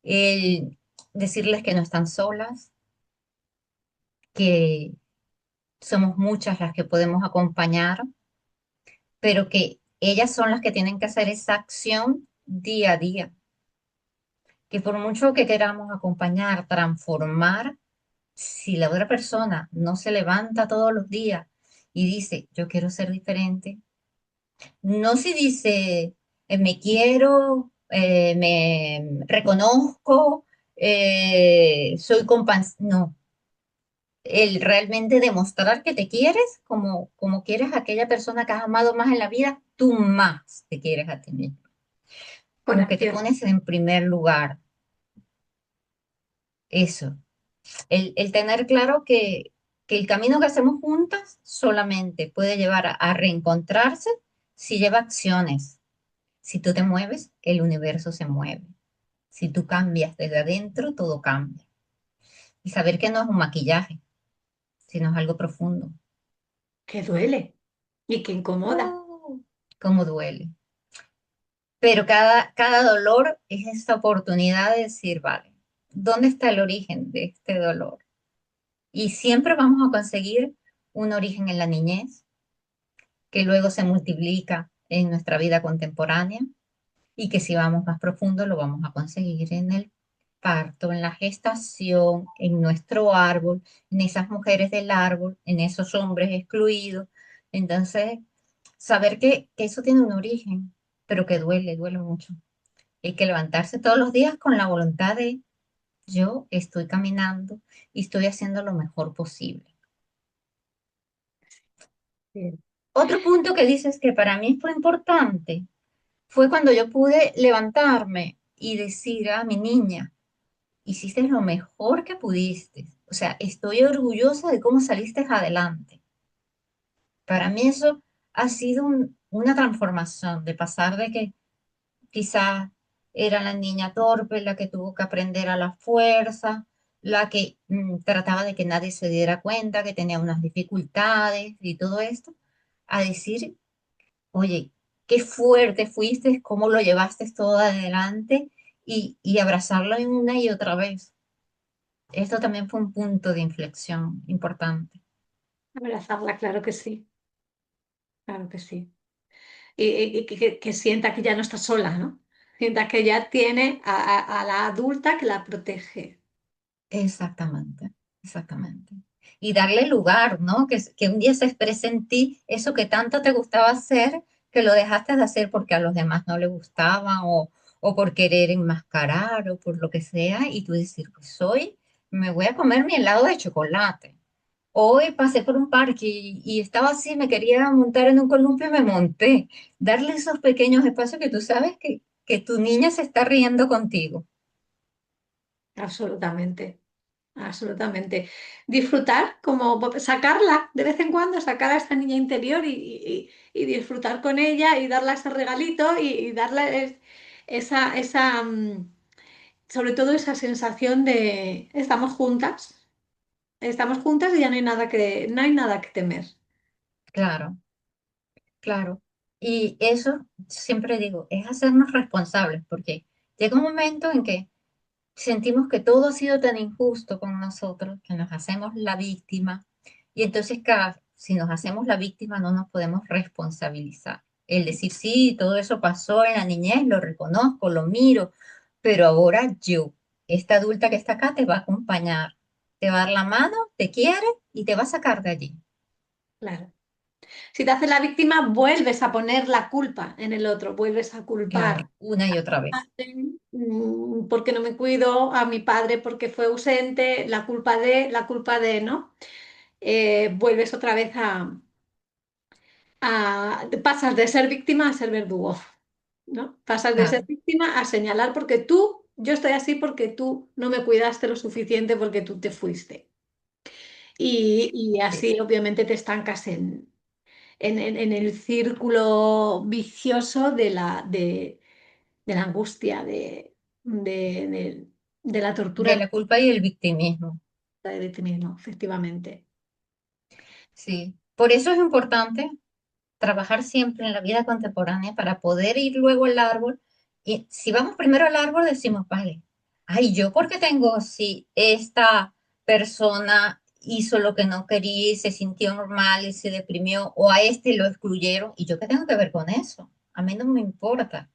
el decirles que no están solas, que somos muchas las que podemos acompañar, pero que ellas son las que tienen que hacer esa acción día a día, que por mucho que queramos acompañar, transformar, si la otra persona no se levanta todos los días y dice, yo quiero ser diferente, no si dice, me quiero, me reconozco, soy compasiva, no, el realmente demostrar que te quieres como quieres a aquella persona que has amado más en la vida, tú más te quieres a ti mismo. Con Como que te acción. pones en primer lugar. Eso. El tener claro que el camino que hacemos juntas solamente puede llevar a reencontrarse si lleva acciones. Si tú te mueves, el universo se mueve. Si tú cambias desde adentro, todo cambia. Y saber que no es un maquillaje, sino es algo profundo. Que duele y que incomoda. Cómo duele. Pero cada dolor es esta oportunidad de decir, vale, ¿dónde está el origen de este dolor? Y siempre vamos a conseguir un origen en la niñez, que luego se multiplica en nuestra vida contemporánea y que si vamos más profundo lo vamos a conseguir en el parto, en la gestación, en nuestro árbol, en esas mujeres del árbol, en esos hombres excluidos. Entonces, saber que eso tiene un origen, pero que duele, duele mucho. Hay que levantarse todos los días con la voluntad de yo estoy caminando y estoy haciendo lo mejor posible. Sí. Otro punto que dices que para mí fue importante fue cuando yo pude levantarme y decir a mi niña, hiciste lo mejor que pudiste. O sea, estoy orgullosa de cómo saliste adelante. Para mí eso ha sido una transformación de pasar de que quizás era la niña torpe, la que tuvo que aprender a la fuerza, la que trataba de que nadie se diera cuenta que tenía unas dificultades y todo esto, a decir, oye, qué fuerte fuiste, cómo lo llevaste todo adelante y abrazarlo una y otra vez. Esto también fue un punto de inflexión importante. Abrazarla, claro que sí, claro que sí. Y que sienta que ya no está sola, ¿no? Sienta que ya tiene a la adulta que la protege. Exactamente, exactamente. Y darle lugar, ¿no? Que un día se exprese en ti eso que tanto te gustaba hacer, que lo dejaste de hacer porque a los demás no le gustaba o por querer enmascarar o por lo que sea, y tú decir, pues hoy me voy a comer mi helado de chocolate. Hoy pasé por un parque y estaba así, me quería montar en un columpio y me monté. Darle esos pequeños espacios que tú sabes que tu niña se está riendo contigo. Absolutamente, absolutamente. Disfrutar, como sacarla de vez en cuando, sacar a esta niña interior y disfrutar con ella y darle ese regalito y darle sobre todo esa sensación de estamos juntas y ya no hay nada que temer. Claro. Claro. Y eso, siempre digo, es hacernos responsables, porque llega un momento en que sentimos que todo ha sido tan injusto con nosotros, que nos hacemos la víctima, y entonces si nos hacemos la víctima no nos podemos responsabilizar. El decir, sí, todo eso pasó en la niñez, lo reconozco, lo miro, pero ahora yo, esta adulta que está acá, te va a acompañar, te va a dar la mano, te quiere y te va a sacar de allí. Claro. Si te haces la víctima, vuelves a poner la culpa en el otro, vuelves a Claro, culpar una y otra vez. porque no me cuido, a mi padre porque fue ausente, la culpa de, ¿no? Vuelves otra vez pasas de ser víctima a ser verdugo, ¿no? Pasas de ser Claro, víctima a señalar yo estoy así porque tú no me cuidaste lo suficiente porque tú te fuiste. Y sí. así obviamente te estancas en el círculo vicioso de la angustia, de la De tortura la culpa y el victimismo. de ti mismo, efectivamente. Sí. Por eso es importante trabajar siempre en la vida contemporánea para poder ir luego al árbol. Y si vamos primero al árbol, decimos, vale, ay, yo porque tengo, si esta persona hizo lo que no quería y se sintió normal y se deprimió, o a este lo excluyeron, ¿y yo qué tengo que ver con eso? A mí no me importa.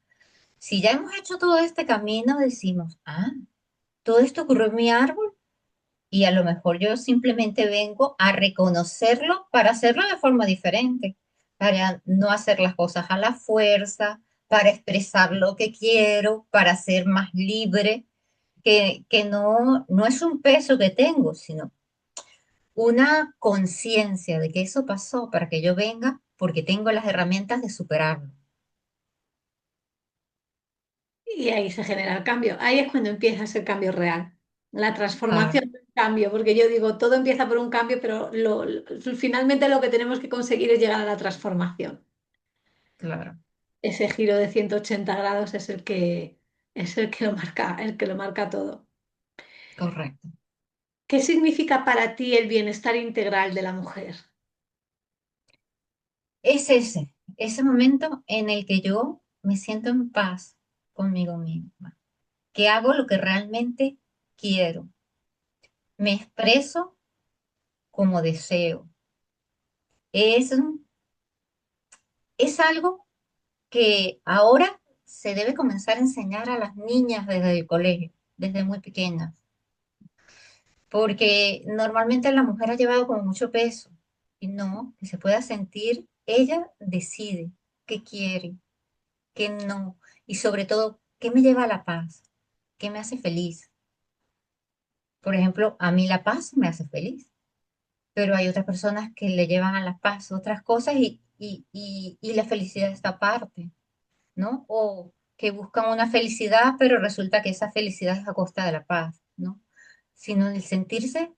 Si ya hemos hecho todo este camino, decimos, ah, todo esto ocurrió en mi árbol y a lo mejor yo simplemente vengo a reconocerlo para hacerlo de forma diferente, para no hacer las cosas a la fuerza, para expresar lo que quiero, para ser más libre, que no es un peso que tengo, sino una conciencia de que eso pasó para que yo venga porque tengo las herramientas de superarlo. Y ahí se genera el cambio. Ahí es cuando empieza ese cambio real. La Claro, transformación del cambio, porque yo digo, todo empieza por un cambio, pero finalmente lo que tenemos que conseguir es llegar a la transformación. claro, Ese giro de 180 grados es el que lo marca todo. correcto. ¿Qué significa para ti el bienestar integral de la mujer? Es ese momento en el que yo me siento en paz conmigo misma, que hago lo que realmente quiero, me expreso como deseo. Es, es algo que ahora se debe comenzar a enseñar a las niñas desde el colegio, desde muy pequeñas, porque normalmente la mujer ha llevado como mucho peso y no, que se pueda sentir, ella decide qué quiere, qué no, y sobre todo, qué me lleva a la paz, qué me hace feliz. Por ejemplo, a mí la paz me hace feliz, pero hay otras personas que le llevan a la paz otras cosas y la felicidad está aparte, ¿no? O que buscan una felicidad, pero resulta que esa felicidad es a costa de la paz, ¿no? Sino el sentirse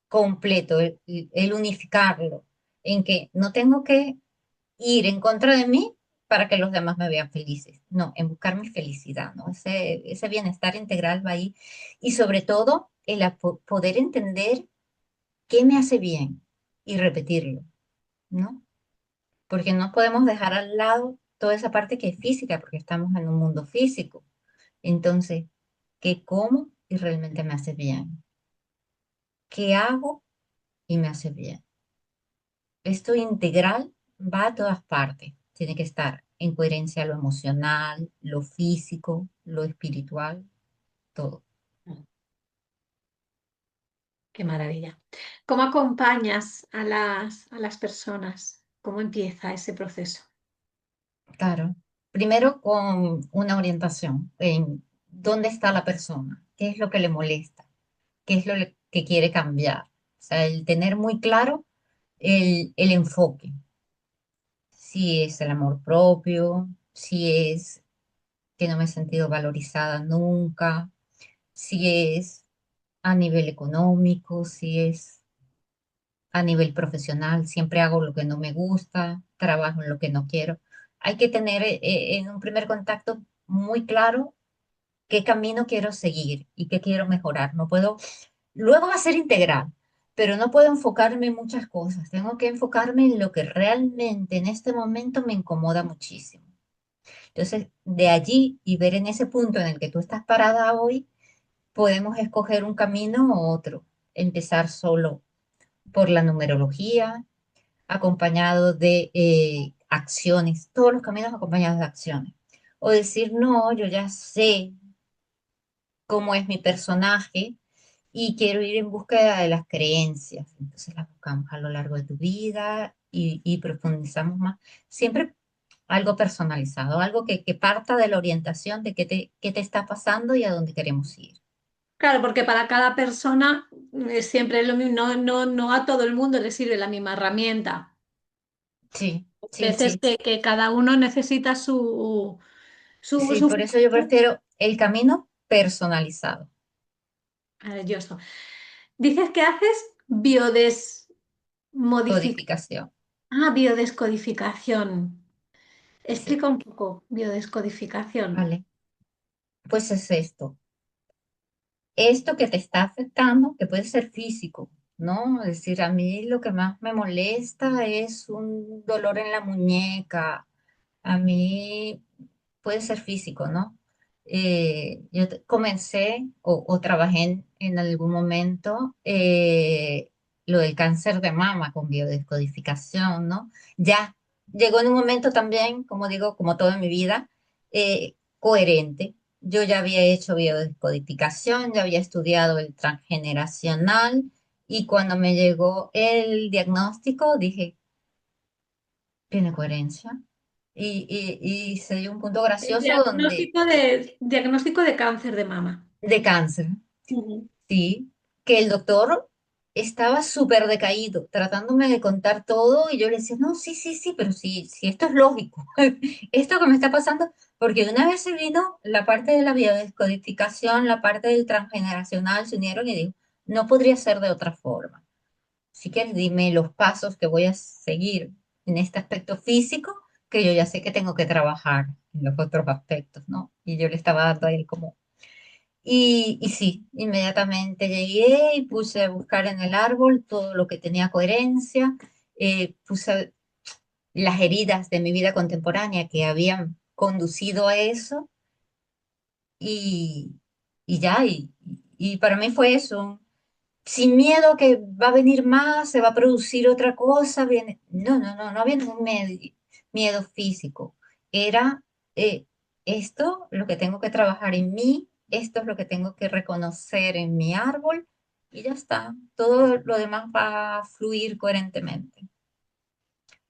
completo, el unificarlo, en que no tengo que ir en contra de mí para que los demás me vean felices. No, en buscar mi felicidad, ¿no? Ese bienestar integral va ahí. Y sobre todo, poder entender qué me hace bien y repetirlo, ¿no? Porque no podemos dejar al lado toda esa parte que es física, porque estamos en un mundo físico. Entonces, ¿qué como y realmente me hace bien? ¿Qué hago y me hace bien? Esto integral va a todas partes. Tiene que estar en coherencia lo emocional, lo físico, lo espiritual, todo. Qué maravilla. ¿Cómo acompañas a las personas? ¿Cómo empieza ese proceso? Claro. Primero con una orientación en dónde está la persona, qué es lo que le molesta, qué es que quiere cambiar. O sea, el tener muy claro el enfoque, si es el amor propio, si es que no me he sentido valorizada nunca, si es a nivel económico, si es a nivel profesional, siempre hago lo que no me gusta, trabajo en lo que no quiero. Hay que tener en un primer contacto muy claro qué camino quiero seguir y qué quiero mejorar. No puedo, luego va a ser integral, pero no puedo enfocarme en muchas cosas. Tengo que enfocarme en lo que realmente en este momento me incomoda muchísimo. Entonces, de allí y ver en ese punto en el que tú estás parada hoy, podemos escoger un camino u otro. Empezar solo por la numerología, acompañado de acciones, todos los caminos acompañados de acciones. O decir, no, yo ya sé cómo es mi personaje y quiero ir en búsqueda de las creencias. Entonces las buscamos a lo largo de tu vida y profundizamos más. Siempre algo personalizado, algo que parta de la orientación de qué te está pasando y a dónde queremos ir. Claro, porque para cada persona siempre es lo mismo, no a todo el mundo le sirve la misma herramienta. Sí, sí, Veces sí. que cada uno necesita Sí, su por eso yo función. prefiero el camino personalizado. Maravilloso. Dices que haces Codificación. biodescodificación. Sí, Explica un poco biodescodificación. vale. Pues es esto. Esto que te está afectando, que puede ser físico, ¿no? Es decir, a mí lo que más me molesta es un dolor en la muñeca. A mí puede ser físico, ¿no? Comencé o trabajé en algún momento lo del cáncer de mama con biodescodificación, ¿no? Ya llegó en un momento también, como digo, como todo en mi vida, coherente. Yo ya había hecho biodescodificación, ya había estudiado el transgeneracional y cuando me llegó el diagnóstico dije, tiene coherencia. Y se dio un punto gracioso donde, Diagnóstico de cáncer de mama. de cáncer, Ujú. sí, que el doctor estaba súper decaído, tratándome de contar todo y yo le decía, no, sí, sí, sí, pero sí, sí, esto es lógico, esto que me está pasando, porque una vez se vino la parte de la biodescodificación, la parte del transgeneracional, se unieron y dijo, no podría ser de otra forma. Si quieres, dime los pasos que voy a seguir en este aspecto físico, que yo ya sé que tengo que trabajar en los otros aspectos, ¿no? Y yo le estaba dando a él como... Y sí, inmediatamente llegué y puse a buscar en el árbol todo lo que tenía coherencia, puse las heridas de mi vida contemporánea que habían conducido a eso y, y ya, y para mí fue eso, sin miedo que va a venir más, se va a producir otra cosa, viene. No, no, no, no había ningún miedo físico. Era eh, esto lo que tengo que trabajar en mí, esto es lo que tengo que reconocer en mi árbol y ya está. Todo lo demás va a fluir coherentemente.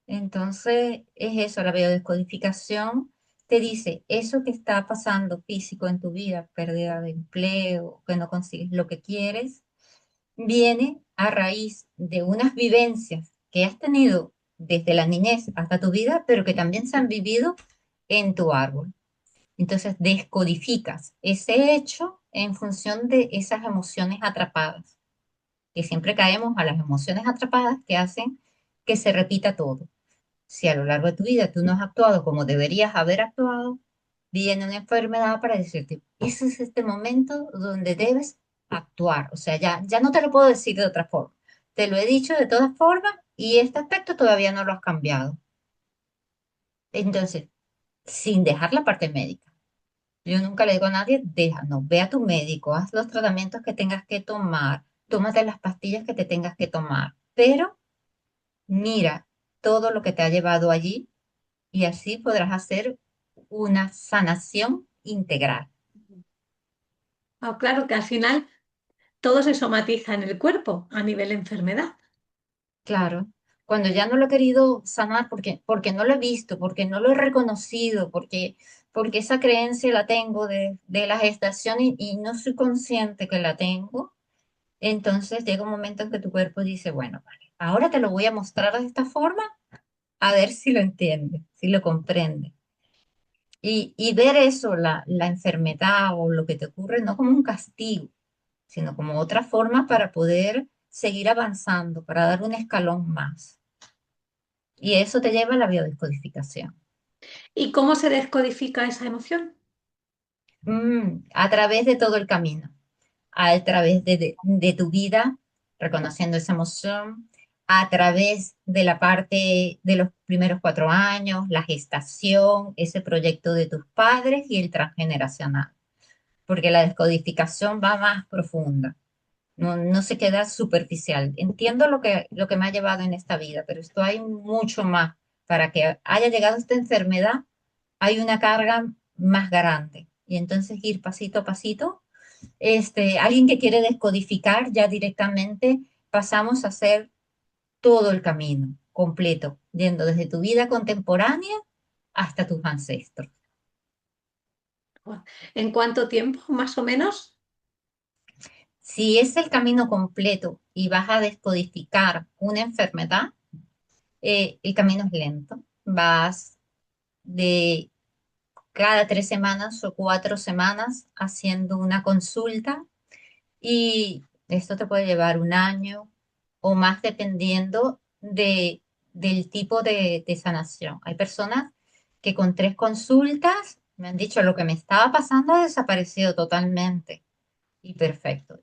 Entonces, es eso, la biodescodificación te dice, eso que está pasando físico en tu vida, pérdida de empleo, que no consigues lo que quieres, viene a raíz de unas vivencias que has tenido desde la niñez hasta tu vida, pero que también se han vivido en tu árbol. Entonces, descodificas ese hecho en función de esas emociones atrapadas, que siempre caemos a las emociones atrapadas que hacen que se repita todo. Si a lo largo de tu vida tú no has actuado como deberías haber actuado, viene una enfermedad para decirte, ese es este momento donde debes actuar. O sea, ya no te lo puedo decir de otra forma. Te lo he dicho de todas formas y este aspecto todavía no lo has cambiado. Entonces, sin dejar la parte médica. Yo nunca le digo a nadie, deja, no, ve a tu médico, haz los tratamientos que tengas que tomar, tómate las pastillas que te tengas que tomar, pero mira todo lo que te ha llevado allí y así podrás hacer una sanación integral. Ah, claro que al final todo se somatiza en el cuerpo a nivel enfermedad. Claro, cuando ya no lo he querido sanar porque no lo he visto, porque no lo he reconocido, porque esa creencia la tengo de la gestación y no soy consciente que la tengo. Entonces llega un momento en que tu cuerpo dice, bueno, vale, ahora te lo voy a mostrar de esta forma, a ver si lo entiende, si lo comprende. Y ver eso, la enfermedad o lo que te ocurre, no como un castigo, sino como otra forma para poder seguir avanzando, para dar un escalón más. Y eso te lleva a la biodescodificación. ¿Y cómo se descodifica esa emoción? A través de todo el camino. A través de tu vida, reconociendo esa emoción, a través de la parte de los primeros 4 años, la gestación, ese proyecto de tus padres y el transgeneracional, porque la descodificación va más profunda, no se queda superficial. Entiendo lo que me ha llevado en esta vida, pero esto hay mucho más. Para que haya llegado esta enfermedad, hay una carga más grande. Y entonces ir pasito a pasito alguien que quiere descodificar ya directamente, pasamos a hacer todo el camino completo, yendo desde tu vida contemporánea hasta tus ancestros. ¿En cuánto tiempo, más o menos? Si es el camino completo y vas a descodificar una enfermedad, el camino es lento. Vas de cada 3 semanas o 4 semanas haciendo una consulta y esto te puede llevar un año o más dependiendo del tipo de sanación. Hay personas que con 3 consultas me han dicho lo que me estaba pasando ha desaparecido totalmente y perfecto,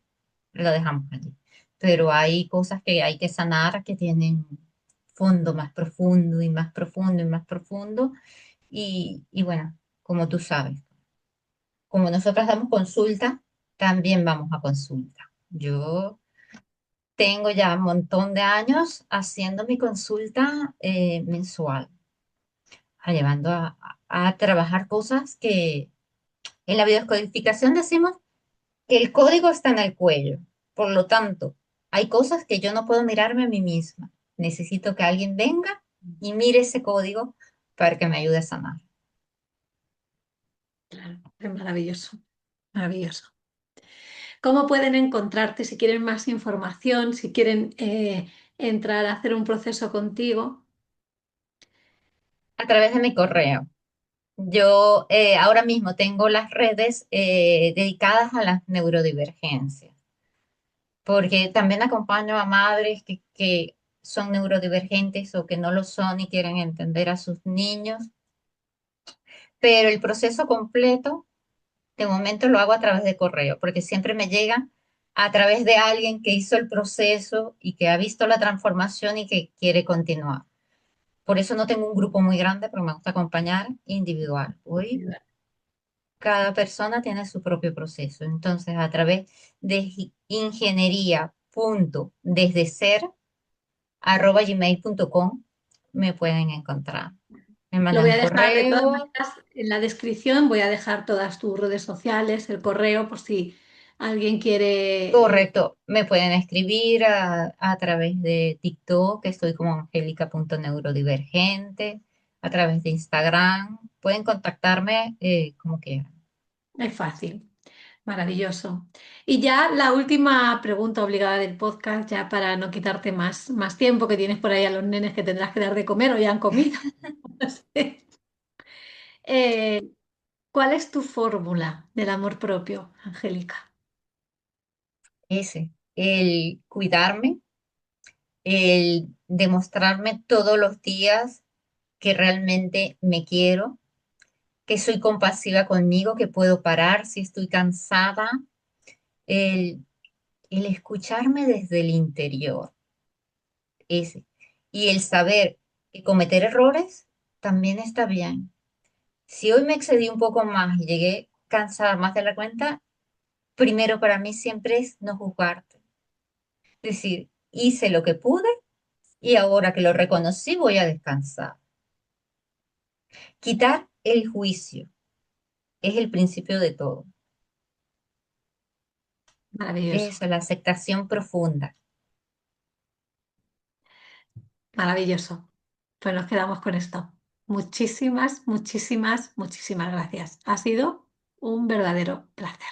lo dejamos allí. Pero hay cosas que hay que sanar que tienen fondo más profundo y más profundo y más profundo. Y bueno, como tú sabes, como nosotras damos consulta, también vamos a consulta. Yo tengo ya un montón de años haciendo mi consulta mensual, llevando a trabajar cosas que en la biodescodificación decimos que el código está en el cuello. Por lo tanto, hay cosas que yo no puedo mirarme a mí misma. Necesito que alguien venga y mire ese código para que me ayude a sanar. Claro, es maravilloso, maravilloso. ¿Cómo pueden encontrarte si quieren más información, si quieren entrar a hacer un proceso contigo? A través de mi correo. Yo ahora mismo tengo las redes dedicadas a las neurodivergencias, porque también acompaño a madres que son neurodivergentes o que no lo son y quieren entender a sus niños, pero el proceso completo de momento lo hago a través de correo, porque siempre me llegan a través de alguien que hizo el proceso y que ha visto la transformación y que quiere continuar. Por eso no tengo un grupo muy grande, pero me gusta acompañar individual. Hoy cada persona tiene su propio proceso. Entonces, a través de ingeniería.desdeser@gmail.com me pueden encontrar. Me Lo mandan voy un a dejar de todas correo. maneras en la descripción, voy a dejar todas tus redes sociales, el correo, por si alguien quiere. Correcto, me pueden escribir a través de TikTok, que estoy como angélica.neurodivergente, a través de Instagram. Pueden contactarme como quieran. Es fácil, maravilloso. Y ya la última pregunta obligada del podcast, ya para no quitarte más tiempo que tienes por ahí a los nenes que tendrás que dar de comer o ya han comido. No sé. Eh, ¿Cuál es tu fórmula del amor propio, Angélica? El cuidarme, el demostrarme todos los días que realmente me quiero, que soy compasiva conmigo, que puedo parar si estoy cansada, el, el escucharme desde el interior, ese. Y el saber que cometer errores también está bien. Si hoy me excedí un poco más y llegué cansada más de la cuenta, primero para mí siempre es no juzgarte. Es decir, hice lo que pude y ahora que lo reconocí voy a descansar. Quitar el juicio es el principio de todo. Maravilloso, Eso, la aceptación profunda. maravilloso. Pues nos quedamos con esto. Muchísimas, muchísimas, muchísimas gracias. Ha sido un verdadero placer.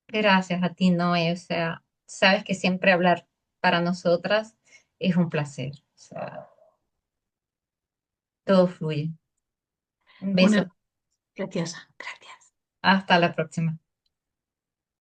Gracias a ti, Noé. O sea, sabes que siempre hablar para nosotras es un placer. O sea, todo fluye. Un Una beso. preciosa. Gracias. Hasta la próxima.